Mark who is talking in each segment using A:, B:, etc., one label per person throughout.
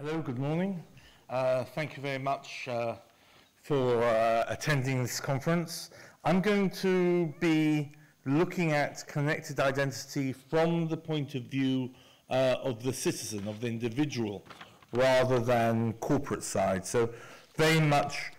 A: Hello, good morning. Thank you very much for attending this conference. I'm going to be looking at connected identity from the point of view of the citizen, of the individual, rather than corporate side. So very much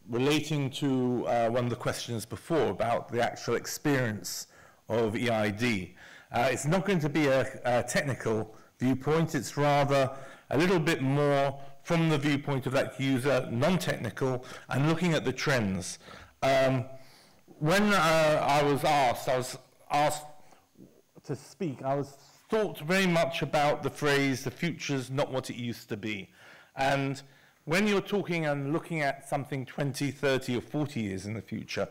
A: relating to one of the questions before about the actual experience of EID. It's not going to be a technical viewpoint, it's rather a little bit more from the viewpoint of that user, non-technical, and looking at the trends. When I was asked to speak, I was thought very much about the phrase, the future's not what it used to be. And when you're talking and looking at something 20, 30, or 40 years in the future,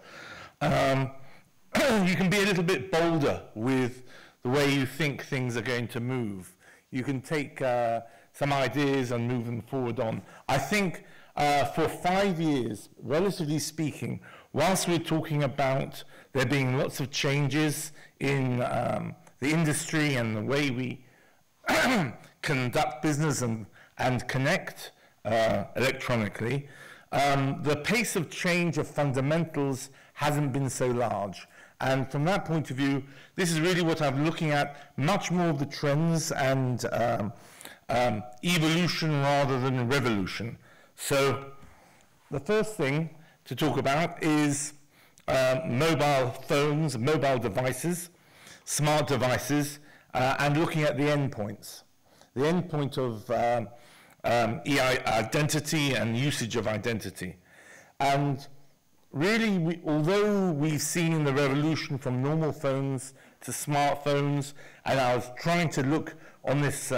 A: you can be a little bit bolder with the way you think things are going to move. You can take some ideas and move them forward on. I think for 5 years, relatively speaking, whilst we're talking about there being lots of changes in the industry and the way we conduct business and connect electronically, the pace of change of fundamentals hasn't been so large. And from that point of view, this is really what I'm looking at, much more of the trends and evolution rather than revolution. So the first thing to talk about is mobile phones, mobile devices, smart devices, and looking at the endpoints. The endpoint of identity and usage of identity. And really, although we've seen the revolution from normal phones to smartphones, and I was trying to look on this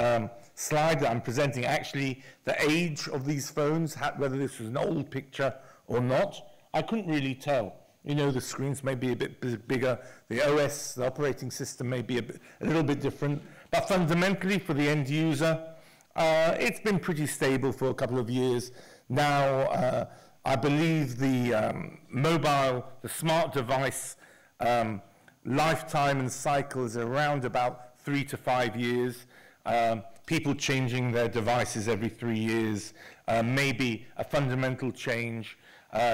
A: slide that I'm presenting, actually the age of these phones, whether this was an old picture or not, I couldn't really tell. You know, the screens may be a bit bigger, the OS, the operating system may be a little bit different, but fundamentally for the end user, it's been pretty stable for a couple of years. Now, I believe the the smart device lifetime and cycle is around about 3 to 5 years. People changing their devices every 3 years, maybe a fundamental change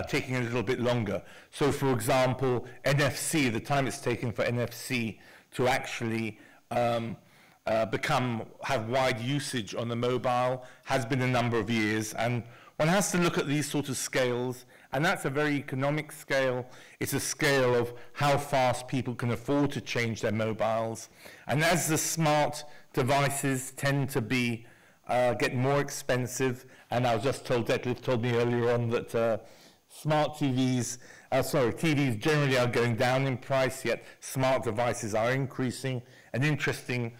A: taking a little bit longer. So for example, NFC, the time it's taken for NFC to actually have wide usage on the mobile has been a number of years, and one has to look at these sort of scales, and that's a very economic scale. It's a scale of how fast people can afford to change their mobiles. And as the smart devices tend to be, get more expensive, and I was just told, Detlef told me earlier on that smart TVs generally are going down in price, yet smart devices are increasing, an interesting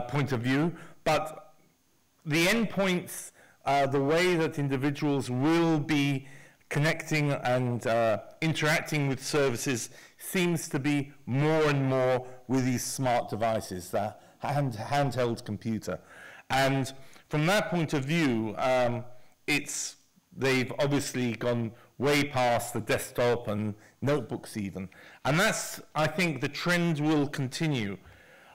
A: point of view. But the endpoints, the way that individuals will be connecting and interacting with services seems to be more and more with these smart devices, the handheld computer. And from that point of view, they've obviously gone way past the desktop and notebooks even. And that's, I think, the trend will continue.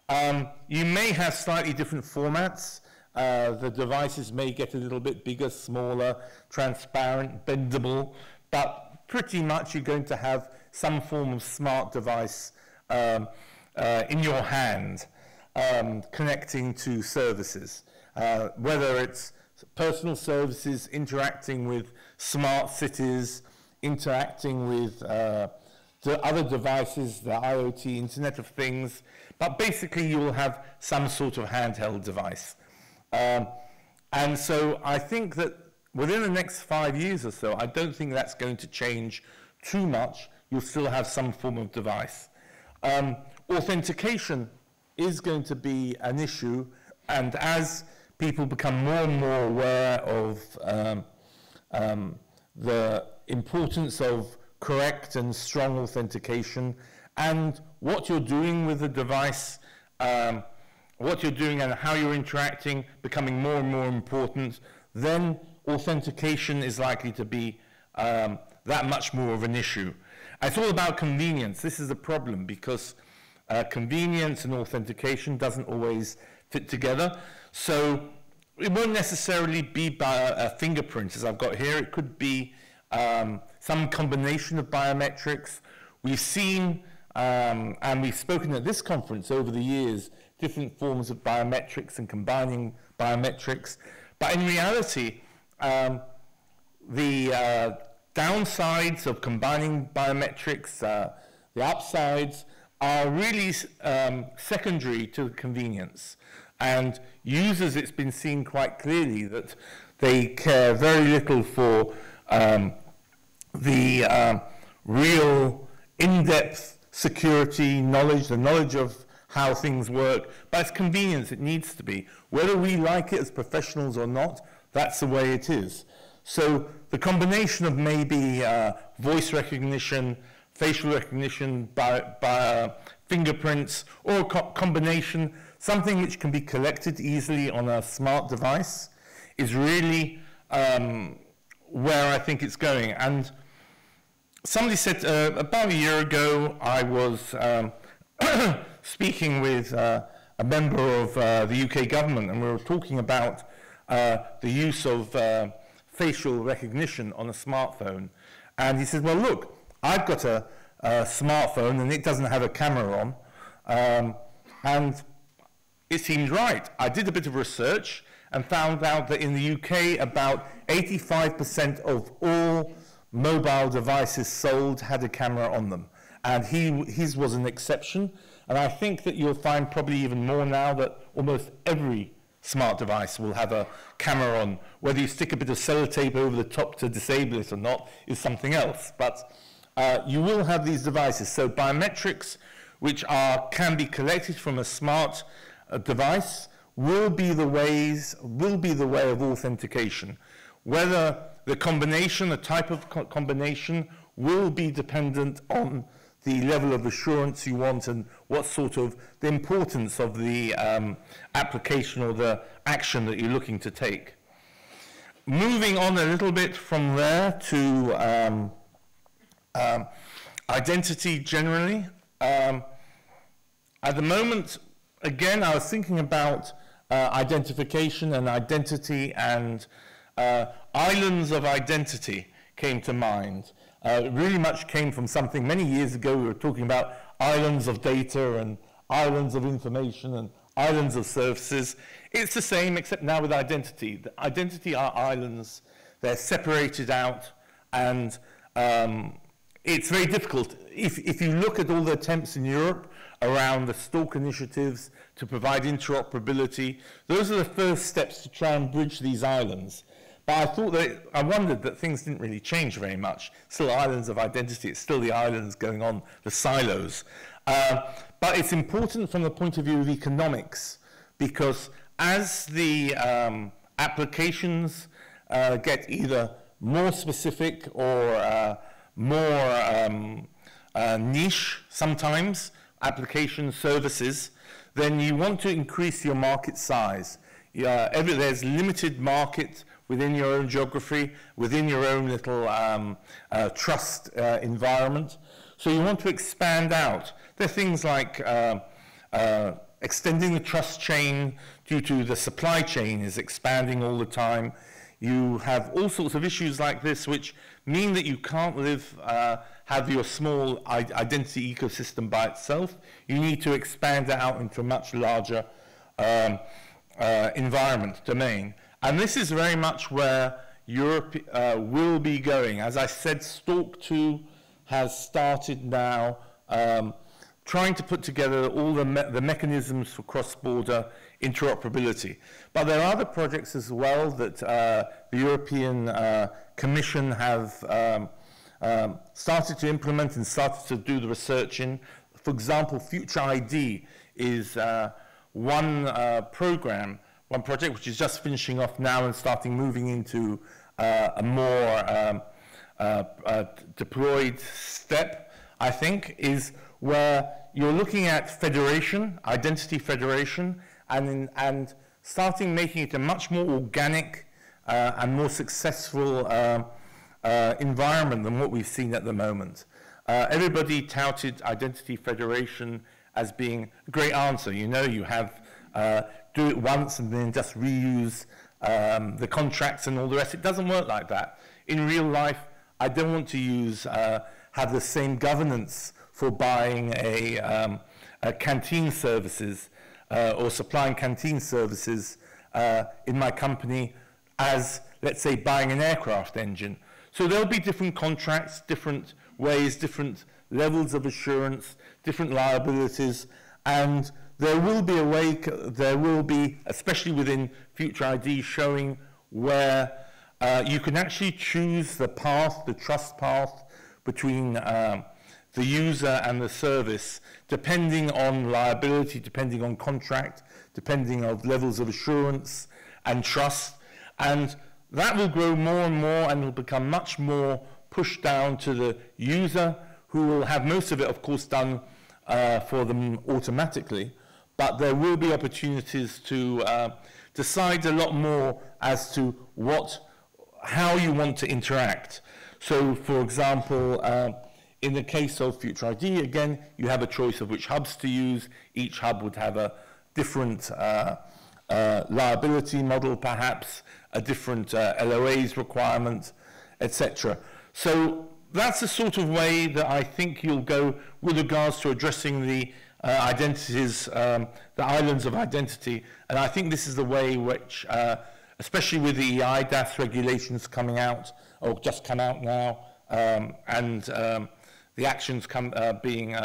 A: You may have slightly different formats. The devices may get a little bit bigger, smaller, transparent, bendable, but pretty much you're going to have some form of smart device in your hand, connecting to services. Whether it's personal services, interacting with smart cities, interacting with the other devices, the IoT, Internet of Things, but basically you will have some sort of handheld device. And so I think that within the next 5 years or so, I don't think that's going to change too much. You'll still have some form of device. Authentication is going to be an issue, and as people become more and more aware of the importance of correct and strong authentication, and what you're doing with the device, what you're doing and how you're interacting becoming more and more important, then authentication is likely to be that much more of an issue. It's all about convenience. This is the problem, because convenience and authentication doesn't always fit together. So it won't necessarily be by a fingerprint, as I've got here. It could be some combination of biometrics. We've seen, and we've spoken at this conference over the years, different forms of biometrics and combining biometrics. But in reality, the downsides of combining biometrics, the upsides, are really secondary to the convenience. And users, it's been seen quite clearly that they care very little for the real in-depth security knowledge, the knowledge of how things work, but it's convenience, it needs to be. Whether we like it as professionals or not, that's the way it is. So the combination of maybe voice recognition, facial recognition, by fingerprints, or a combination, something which can be collected easily on a smart device, is really where I think it's going. And somebody said about a year ago, I was speaking with a member of the UK government, and we were talking about the use of facial recognition on a smartphone. And he said, well, look, I've got a smartphone and it doesn't have a camera on. And it seems right. I did a bit of research and found out that in the UK, about 85% of all mobile devices sold had a camera on them. And his was an exception. And I think that you'll find probably even more now that almost every smart device will have a camera on. Whether you stick a bit of sellotape over the top to disable it or not is something else. But you will have these devices. So biometrics, which can be collected from a smart device, will be the way of authentication. Whether the combination, the type of combination, will be dependent on the level of assurance you want and what sort of the importance of the application or the action that you're looking to take. Moving on a little bit from there to identity generally. At the moment, again, I was thinking about identification and identity, and islands of identity came to mind. It really much came from something many years ago. We were talking about islands of data and islands of information and islands of services. It's the same, except now with identity. The identity are islands. They're separated out, and it's very difficult. If you look at all the attempts in Europe around the Stalk initiatives to provide interoperability, those are the first steps to try and bridge these islands. But I wondered that things didn't really change very much. Still islands of identity, it's still the islands going on, the silos. But it's important from the point of view of economics, because as the applications get either more specific or more niche sometimes, application services, then you want to increase your market size. There's limited market within your own geography, within your own little trust environment. So you want to expand out. There are things like extending the trust chain due to the supply chain is expanding all the time. You have all sorts of issues like this which mean that you can't have your small identity ecosystem by itself. You need to expand it out into a much larger environment, domain. And this is very much where Europe will be going. As I said, Stalk 2 has started now trying to put together all the mechanisms for cross-border interoperability. But there are other projects as well that the European Commission have started to implement and started to do the research in. For example, Future ID is one project which is just finishing off now and starting moving into a more deployed step, I think, is where you're looking at federation, identity federation, and starting making it a much more organic and more successful environment than what we've seen at the moment. Everybody touted identity federation as being a great answer. You know, you have do it once and then just reuse the contracts and all the rest. It doesn't work like that. In real life, I don't want to use, have the same governance for buying a canteen services or supplying canteen services in my company as, let's say, buying an aircraft engine. So there'll be different contracts, different ways, different levels of assurance, different liabilities, and there will be a way, there will be, especially within Future ID, showing where you can actually choose the path, the trust path between the user and the service, depending on liability, depending on contract, depending on levels of assurance and trust. And that will grow more and more and will become much more pushed down to the user, who will have most of it, of course, done for them automatically. But there will be opportunities to decide a lot more as to how you want to interact. So, for example, in the case of Future ID, again, you have a choice of which hubs to use. Each hub would have a different liability model, perhaps, a different LOAs requirement, etc. So that's the sort of way that I think you'll go with regards to addressing the identities, the islands of identity. And I think this is the way which, especially with the IDAS regulations coming out, or just come out now, and the actions being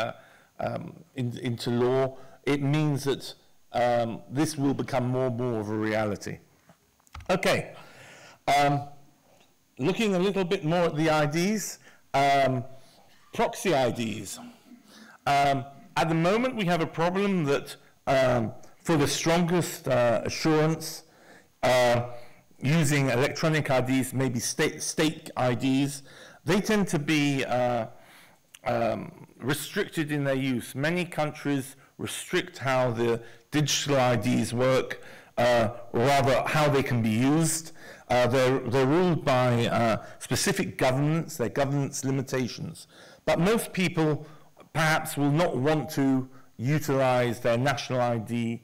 A: into law, it means that this will become more and more of a reality. Okay, looking a little bit more at the IDs, proxy IDs. At the moment, we have a problem that for the strongest assurance, using electronic IDs, maybe state IDs, they tend to be restricted in their use. Many countries restrict how the digital IDs work, or rather how they can be used. They're ruled by specific governments, their governance limitations. But most people perhaps will not want to utilize their national ID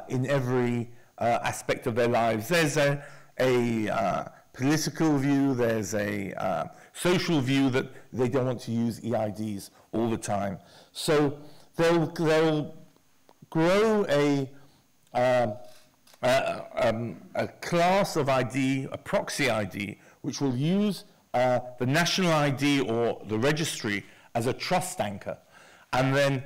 A: in every aspect of their lives. There's a political view, there's a social view that they don't want to use EIDs all the time. So they'll grow a class of ID, a proxy ID, which will use the national ID or the registry as a trust anchor. And then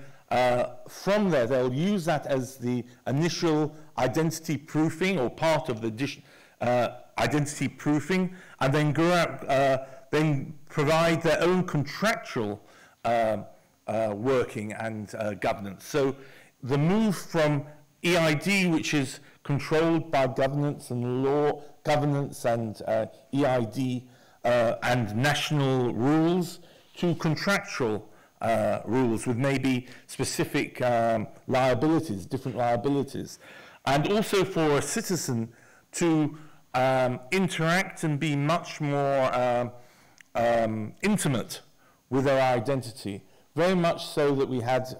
A: from there, they'll use that as the initial identity proofing or part of the identity proofing, and then go out, then provide their own contractual working and governance. So the move from EID, which is controlled by governance and law, governance and EID and national rules, to contractual rules with maybe specific liabilities, different liabilities. And also for a citizen to interact and be much more intimate with their identity. Very much so that we had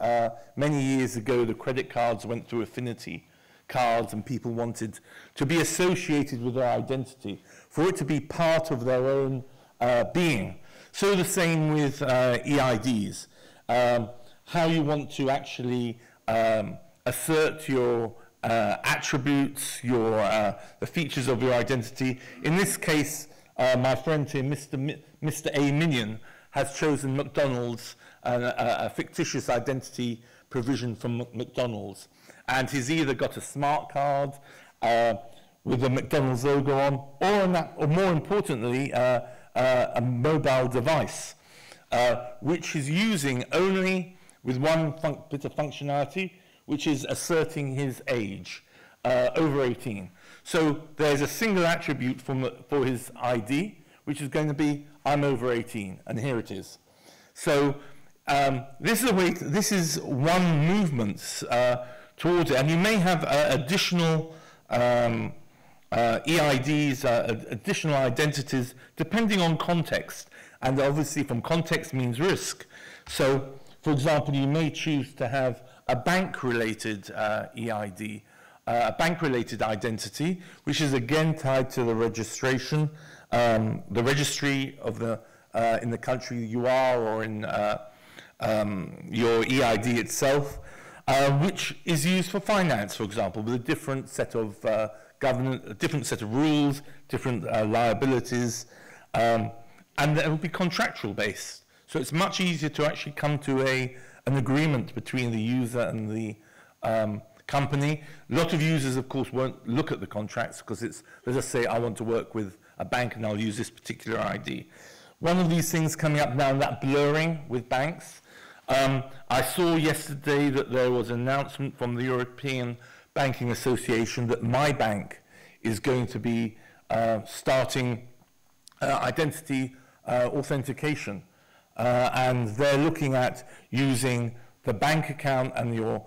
A: many years ago, the credit cards went through affinity cards and people wanted to be associated with their identity, for it to be part of their own being. So the same with EIDs, how you want to actually assert your attributes, the features of your identity. In this case, my friend here, Mr. A. Minion, has chosen McDonald's, a fictitious identity provision from McDonald's. And he's either got a smart card with the McDonald's logo on, or more importantly, a mobile device, which is using only with one bit of functionality, which is asserting his age, over 18. So there's a single attribute for his ID, which is going to be, I'm over 18, and here it is. So this is one movement towards it, and you may have additional EIDs, additional identities, depending on context. And obviously from context means risk. So, for example, you may choose to have a bank-related EID, a bank-related identity, which is again tied to the registration, the registry of the in the country you are, or in your EID itself, which is used for finance, for example, with a different set of a different set of rules, different liabilities, and it will be contractual based. So it's much easier to actually come to an agreement between the user and the company. A lot of users, of course, won't look at the contracts because it's, let's just say I want to work with a bank and I'll use this particular ID. One of these things coming up now, that blurring with banks. I saw yesterday that there was an announcement from the European Banking Association that my bank is going to be starting identity authentication. And they're looking at using the bank account and your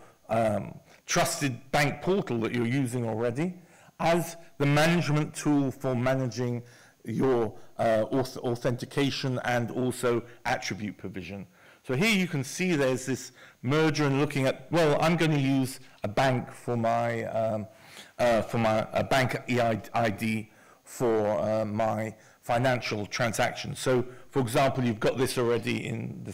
A: trusted bank portal that you're using already as the management tool for managing your authentication and also attribute provision. So here you can see there's this merger and looking at, well, I'm going to use a bank for my bank EID for my financial transactions. So, for example, you've got this already in the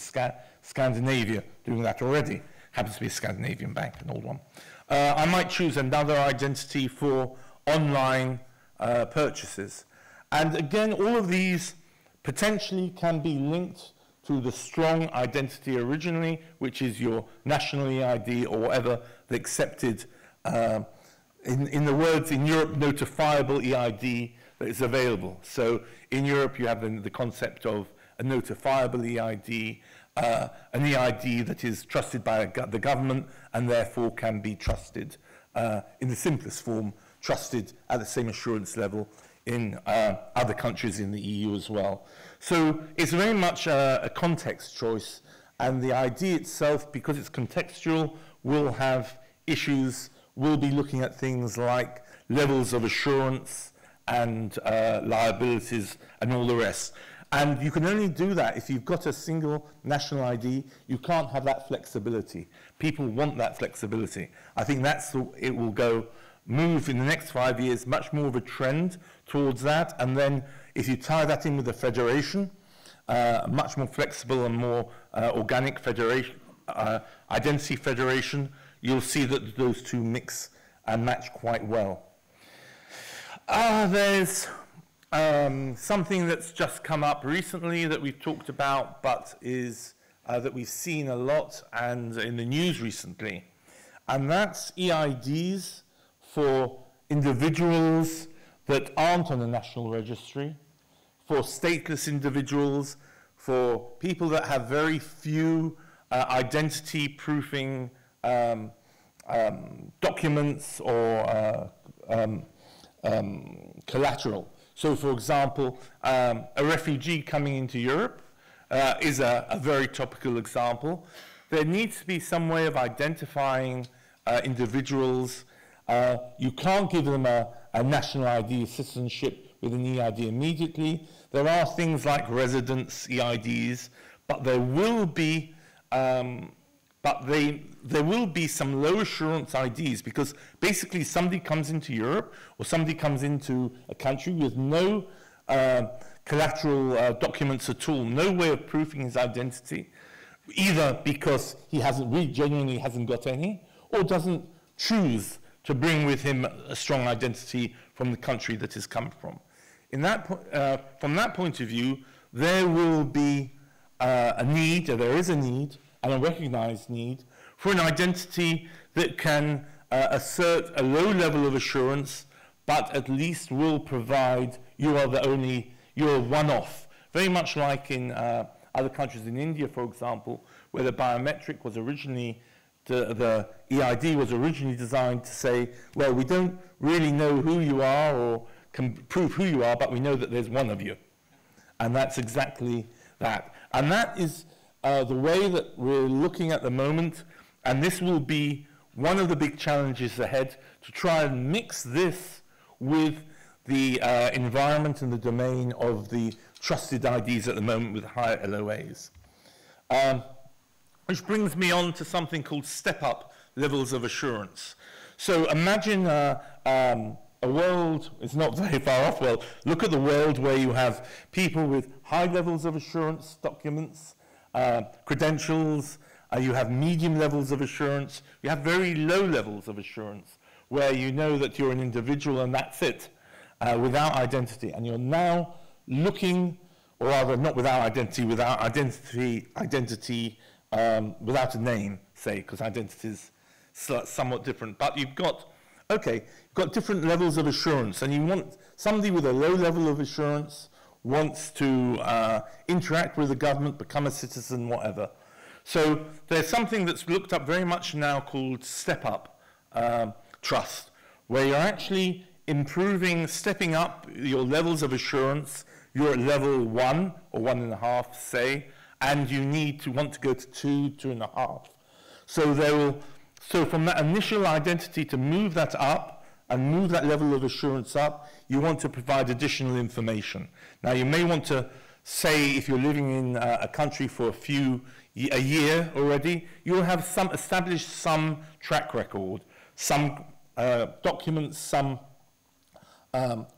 A: Scandinavia, doing that already. Happens to be a Scandinavian bank, an old one. I might choose another identity for online purchases. And again, all of these potentially can be linked to the strong identity originally, which is your national EID or whatever the accepted, in the words in Europe, notifiable EID that is available. So in Europe, you have the concept of a notifiable EID, an EID that is trusted by the government and therefore can be trusted in the simplest form, trusted at the same assurance level in other countries in the EU as well. So it's very much a context choice, and the ID itself, because it's contextual, will have issues. We'll be looking at things like levels of assurance and liabilities and all the rest. And you can only do that if you've got a single national ID. You can't have that flexibility. People want that flexibility. I think it will move in the next 5 years, much more of a trend towards that. And then if you tie that in with the federation, much more flexible and more organic federation, identity federation, you'll see that those two mix and match quite well. There's something that's just come up recently that we've talked about, but is that we've seen a lot and in the news recently, and that's EIDs for individuals that aren't on the national registry, for stateless individuals, for people that have very few identity proofing documents or collateral. So, for example, a refugee coming into Europe is a very topical example. There needs to be some way of identifying individuals. You can't give them a national ID citizenship with an EID immediately. There are things like residence EIDs, but there will be there will be some low assurance IDs, because basically somebody comes into Europe or somebody comes into a country with no collateral documents at all, no way of proving his identity, either because he genuinely hasn't got any, or doesn't choose to bring with him a strong identity from the country that he's come from. From that point of view, there will be there is a need, and a recognized need, for an identity that can assert a low level of assurance, but at least will provide you're a one-off. Very much like in other countries, in India, for example, where the biometric was originally, the EID was originally designed to say, well, we don't really know who you are or can prove who you are, but we know that there's one of you. And that's exactly that. And that is the way that we're looking at the moment, and this will be one of the big challenges ahead, to try and mix this with the environment and the domain of the trusted IDs at the moment with higher LOAs. Which brings me on to something called step-up levels of assurance. So imagine a world, it's not very far off, well, look at the world where you have people with high levels of assurance documents, credentials, you have medium levels of assurance, you have very low levels of assurance, where you know that you're an individual and that's it, without identity. And you're now looking, or rather not without identity, without a name, say, because identity is somewhat different. But you've got, okay, you've got different levels of assurance, and you want somebody with a low level of assurance wants to interact with the government, become a citizen, whatever. So there's something that's looked up very much now called step-up trust, where you're actually stepping up your levels of assurance. You're at level 1 or 1.5, say, and you want to go to 2, 2.5. So from that initial identity to move that up and move that level of assurance up, you want to provide additional information. Now, you may want to say, if you're living in a country for a year already, you'll have established some track record, some documents, some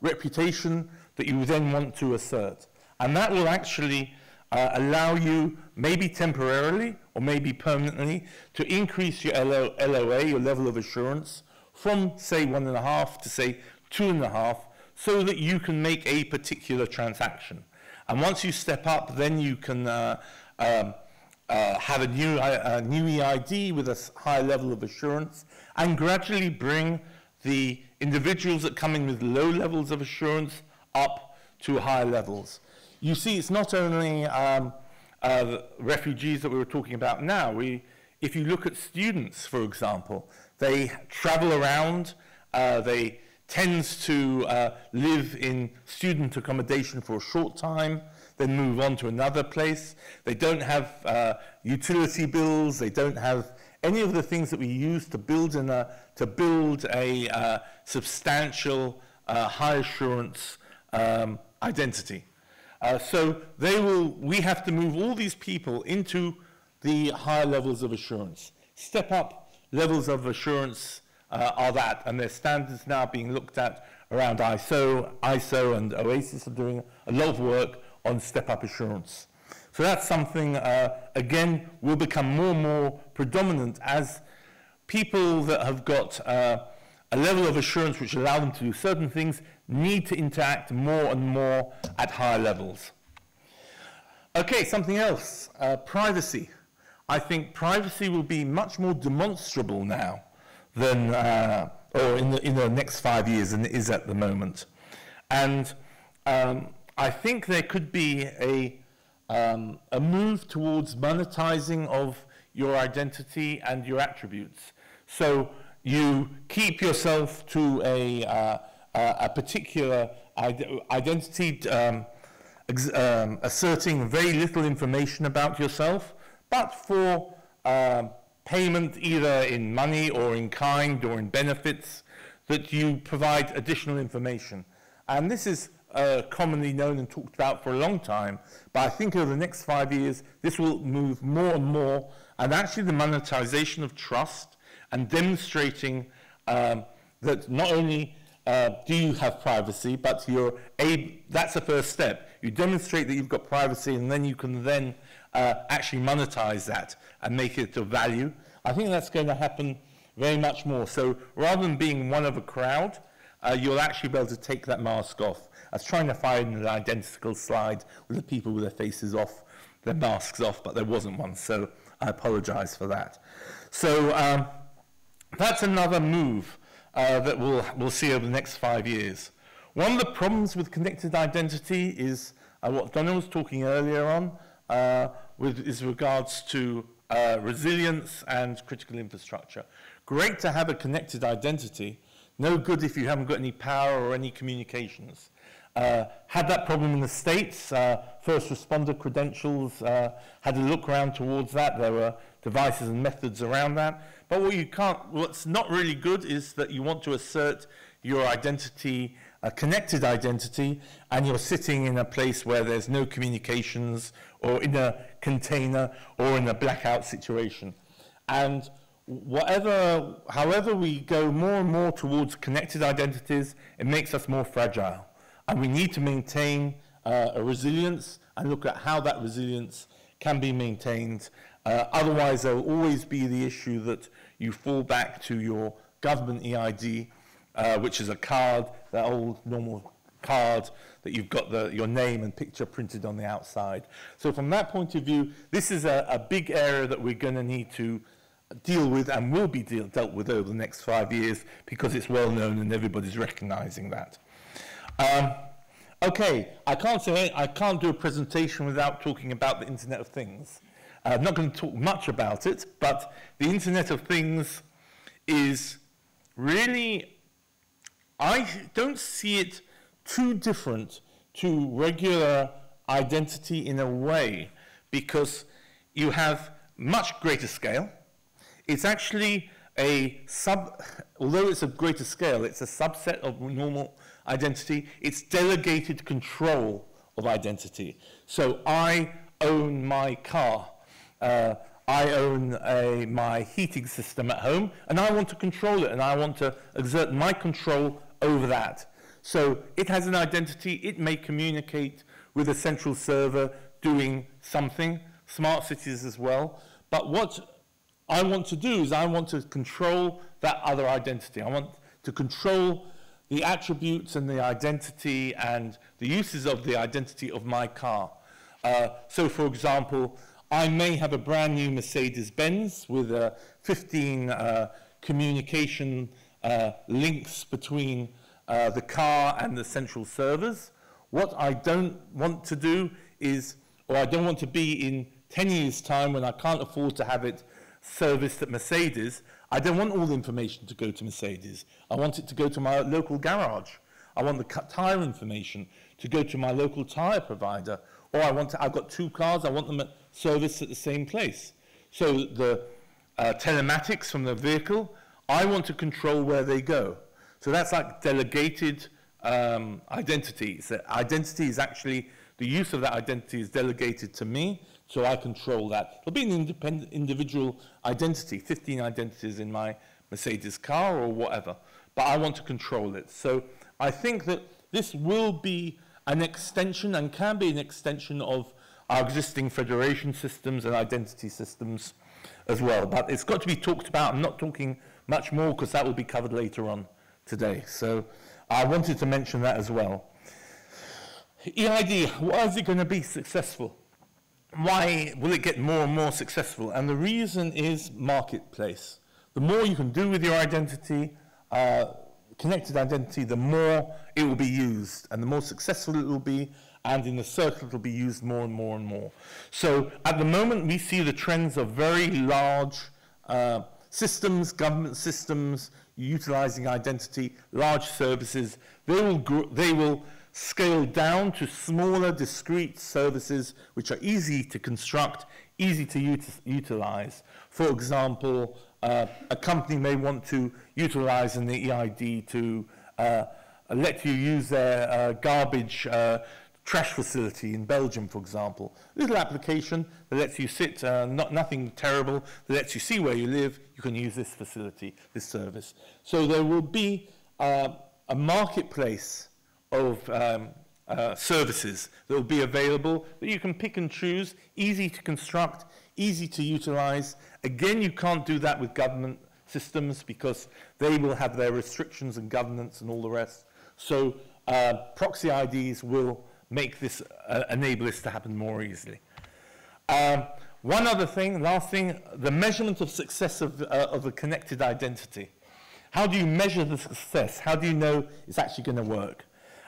A: reputation that you then want to assert. And that will actually allow you, maybe temporarily or maybe permanently, to increase your LOA, your level of assurance, from, say, 1.5 to, say, 2.5, so that you can make a particular transaction. And once you step up, then you can have a new EID with a high level of assurance, and gradually bring the individuals that come in with low levels of assurance up to higher levels. You see, it's not only refugees that we were talking about now. If you look at students, for example, they travel around, they tend to live in student accommodation for a short time, then move on to another place. They don't have utility bills, they don't have any of the things that we use to build a substantial, high assurance identity. So we have to move all these people into the higher levels of assurance. Step up levels of assurance are that, and there's standards now being looked at around ISO and OASIS are doing a lot of work on step-up assurance. So that's something, again, will become more and more predominant as people that have got a level of assurance which allow them to do certain things need to interact more and more at higher levels. Okay, something else, privacy. I think privacy will be much more demonstrable now than, or in the next 5 years than it is at the moment. And I think there could be a move towards monetizing of your identity and your attributes. So you keep yourself to a particular identity, asserting very little information about yourself, but for payment either in money or in kind or in benefits, that you provide additional information. And this is commonly known and talked about for a long time, but I think over the next 5 years, this will move more and more, and actually the monetization of trust and demonstrating that not only do you have privacy, but that's the first step. You demonstrate that you've got privacy, and then you can then actually monetize that and make it of value. I think that's going to happen very much more. So rather than being one of a crowd, you'll actually be able to take that mask off. I was trying to find an identical slide with the people with their faces off, their masks off, but there wasn't one, so I apologize for that. So that's another move that we'll see over the next 5 years. One of the problems with connected identity is what Donna was talking earlier on, with regards to resilience and critical infrastructure. Great to have a connected identity, no good if you haven't got any power or any communications. Had that problem in the States. First responder credentials had a look around towards that. There were devices and methods around that. But what's not really good is that you want to assert your identity, a connected identity, and you're sitting in a place where there's no communications, or in a container, or in a blackout situation. And however we go more and more towards connected identities, it makes us more fragile. And we need to maintain a resilience and look at how that resilience can be maintained. Otherwise, there will always be the issue that you fall back to your government EID, which is a card, that old normal card that you've got your name and picture printed on the outside. So from that point of view, this is a big area that we're going to need to deal with and will be dealt with over the next 5 years, because it's well known and everybody's recognizing that. Okay, I can't do a presentation without talking about the Internet of Things. I'm not going to talk much about it, but the Internet of Things is really, I don't see it too different to regular identity in a way, because you have much greater scale. It's actually although it's a greater scale, it's a subset of normal identity. It's delegated control of identity. So I own my car. I own my heating system at home, and I want to control it, and I want to exert my control over that. So it has an identity. It may communicate with a central server doing something, smart cities as well. But what I want to do is I want to control that other identity. I want to control the attributes and the identity and the uses of the identity of my car. So, for example, I may have a brand new Mercedes-Benz with 15 communication links between the car and the central servers. What I don't want to do is, or I don't want to be in 10 years' time when I can't afford to have it serviced at Mercedes, I don't want all the information to go to Mercedes. I want it to go to my local garage. I want the tire information to go to my local tire provider. Or I've got 2 cars, I want them serviced at the same place. So the telematics from the vehicle, I want to control where they go. So that's like delegated identity. So identity is actually, the use of that identity is delegated to me, so I control that. It'll be an independent individual identity, 15 identities in my Mercedes car or whatever, but I want to control it. So I think that this will be an extension and can be an extension of our existing federation systems and identity systems as well. But it's got to be talked about. I'm not talking much more because that will be covered later on today. So I wanted to mention that as well. EID, why is it going to be successful? Why will it get more and more successful? And the reason is marketplace. The more you can do with your identity, connected identity, the more it will be used, and the more successful it will be, and in the circle it will be used more and more and more. So at the moment we see the trends of very large systems, government systems, utilizing identity, large services. They will scale down to smaller, discrete services which are easy to construct, easy to utilize. For example, a company may want to utilize an EID to let you use their garbage trash facility in Belgium, for example. Little application that lets you sit, nothing terrible, that lets you see where you live. You can use this facility, this service. So there will be a marketplace of services that will be available that you can pick and choose, easy to construct, easy to utilize. Again, you can't do that with government systems because they will have their restrictions and governance and all the rest. So proxy IDs will make this, enable this to happen more easily. One other thing, last thing, the measurement of success of a connected identity. How do you measure the success? How do you know it's actually going to work?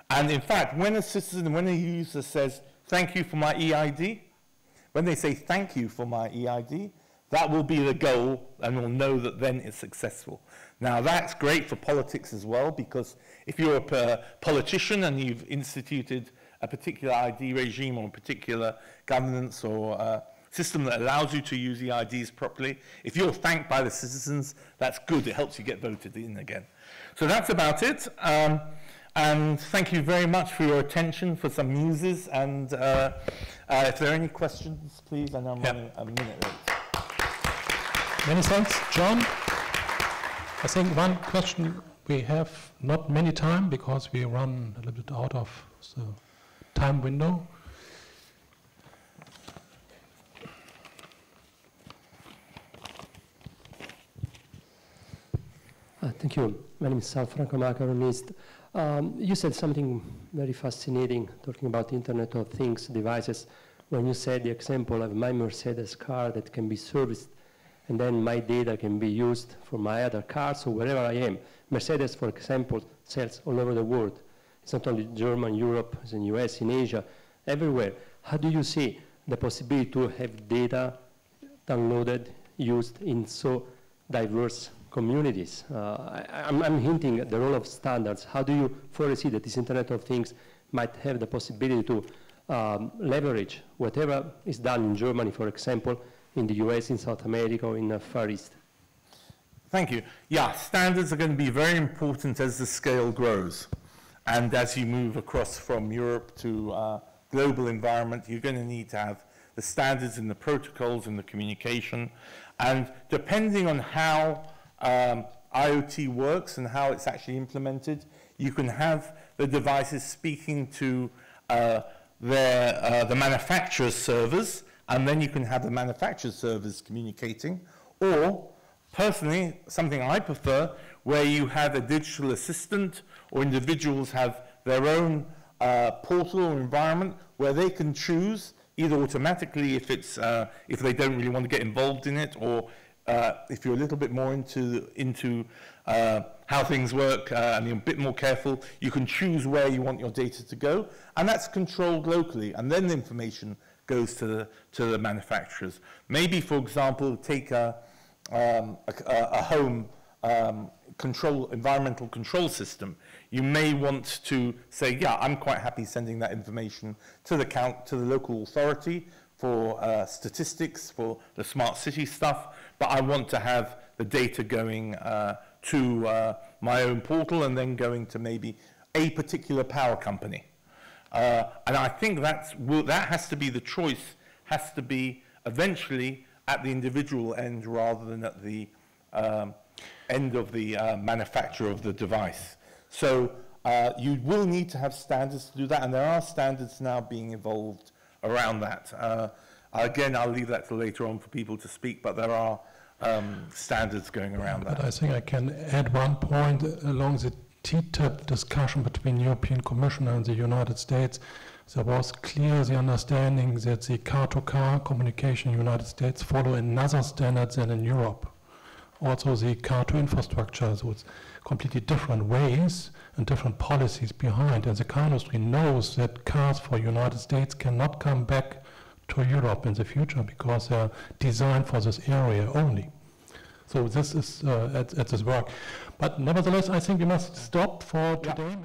A: And in fact, when a citizen, when a user says, thank you for my EID, when they say thank you for my EID, that will be the goal, and we'll know that then it's successful. Now, that's great for politics as well, because if you're a politician and you've instituted a particular ID regime or a particular governance or system that allows you to use EIDs properly, if you're thanked by the citizens, that's good. It helps you get voted in again. So that's about it. And thank you very much for your attention, for some muses. And if there are any questions, please. I know I'm running a minute late.
B: Many thanks, John. I think one question, we have not many time because we run a little bit out of the time window.
C: Thank you. My name is Sal Franco, macroeconomist. You said something very fascinating, talking about Internet of Things devices, when you said the example of my Mercedes car that can be serviced, and then my data can be used for my other cars or wherever I am. Mercedes, for example, sells all over the world. It's not only Germany, Europe, it's in US, in Asia, everywhere. How do you see the possibility to have data downloaded, used in so diverse communities? I'm hinting at the role of standards. How do you foresee that this Internet of Things might have the possibility to leverage whatever is done in Germany, for example, in the US, in South America, or in the Far East?
A: Thank you. Yeah, standards are going to be very important as the scale grows. And as you move across from Europe to global environment, you're going to need to have the standards and the protocols and the communication. And depending on how IoT works and how it's actually implemented, you can have the devices speaking to the manufacturer's servers, and then you can have the manufacturer's servers communicating, or personally, something I prefer, where you have a digital assistant or individuals have their own portal or environment where they can choose either automatically if it's if they don't really want to get involved in it, or if you're a little bit more into how things work and you're a bit more careful, you can choose where you want your data to go, and that's controlled locally, and then the information goes to the manufacturers. Maybe, for example, take a home environmental control system. You may want to say, yeah, I'm quite happy sending that information to the local authority for statistics, for the smart city stuff, but I want to have the data going to my own portal and then going to maybe a particular power company. And I think that has to be the choice, has to be eventually at the individual end rather than at the end of the manufacturer of the device. So you will need to have standards to do that, and there are standards now being evolved around that. Again, I'll leave that till later on for people to speak, but there are standards going around that.
B: But I think I can add one point along the TTIP discussion between European Commission and the United States. There was clear the understanding that the car-to-car communication in the United States follow another standard than in Europe. Also the car-to-infrastructure, so it's completely different ways and different policies behind. And the car industry knows that cars for the United States cannot come back to Europe in the future because they're designed for this area only. So this is at this work. But nevertheless, I think we must stop for today.